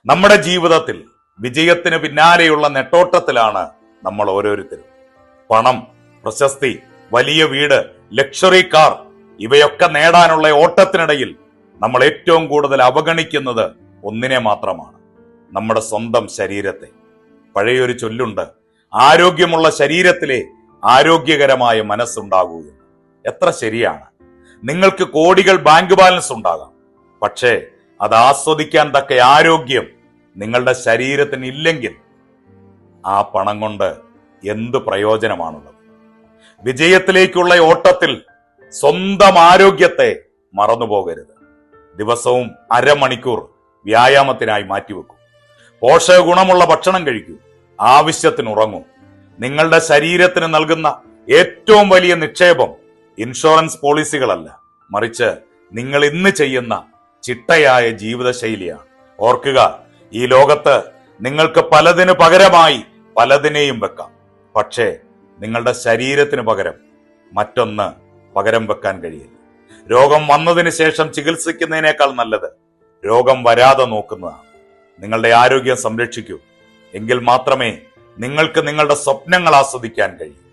നമ്മുടെ ജീവിതത്തിൽ വിജയത്തിന് പിന്നാലെയുള്ള നെട്ടോട്ടത്തിലാണ് നമ്മൾ ഓരോരുത്തരും. പണം, പ്രശസ്തി, വലിയ വീട്, ലക്ഷറി കാർ ഇവയൊക്കെ നേടാനുള്ള ഓട്ടത്തിനിടയിൽ നമ്മൾ ഏറ്റവും കൂടുതൽ അവഗണിക്കുന്നത് ഒന്നിനെ മാത്രമാണ്, നമ്മുടെ സ്വന്തം ശരീരത്തെ. പഴയൊരു ചൊല്ലുണ്ട്, ആരോഗ്യമുള്ള ശരീരത്തിലെ ആരോഗ്യകരമായ മനസ്സുണ്ടാകൂ എന്ന്. എത്ര ശരിയാണ്. നിങ്ങൾക്ക് കോടികൾ ബാങ്ക് ബാലൻസ് ഉണ്ടാകാം, പക്ഷേ അത് ആസ്വദിക്കാൻ തക്ക ആരോഗ്യം നിങ്ങളുടെ ശരീരത്തിന് ഇല്ലെങ്കിൽ ആ പണം കൊണ്ട് എന്ത് പ്രയോജനമാണുള്ളത്? വിജയത്തിലേക്കുള്ള ഓട്ടത്തിൽ സ്വന്തം ആരോഗ്യത്തെ മറന്നുപോകരുത്. ദിവസവും അരമണിക്കൂർ വ്യായാമത്തിനായി മാറ്റിവെക്കൂ. പോഷക ഗുണമുള്ള ഭക്ഷണം കഴിക്കൂ. ആവശ്യത്തിന് ഉറങ്ങൂ. നിങ്ങളുടെ ശരീരത്തിന് നൽകുന്ന ഏറ്റവും വലിയ നിക്ഷേപം ഇൻഷുറൻസ് പോളിസികളല്ല, മറിച്ച് നിങ്ങൾ ഇന്ന് ചെയ്യുന്ന ചിട്ടയായ ജീവിതശൈലിയാണ്. ഓർക്കുക, ഈ ലോകത്ത് നിങ്ങൾക്ക് പലതിന് പകരമായി പലതിനെയും വെക്കാം, പക്ഷേ നിങ്ങളുടെ ശരീരത്തിന് പകരം മറ്റൊന്ന് പകരം വെക്കാൻ കഴിയില്ല. രോഗം വന്നതിന് ശേഷം ചികിത്സിക്കുന്നതിനേക്കാൾ നല്ലത് രോഗം വരാതെ നോക്കുന്നതാണ്. നിങ്ങളുടെ ആരോഗ്യം സംരക്ഷിക്കൂ. എങ്കിൽ മാത്രമേ നിങ്ങൾക്ക് നിങ്ങളുടെ സ്വപ്നങ്ങൾ ആസ്വദിക്കാൻ കഴിയൂ.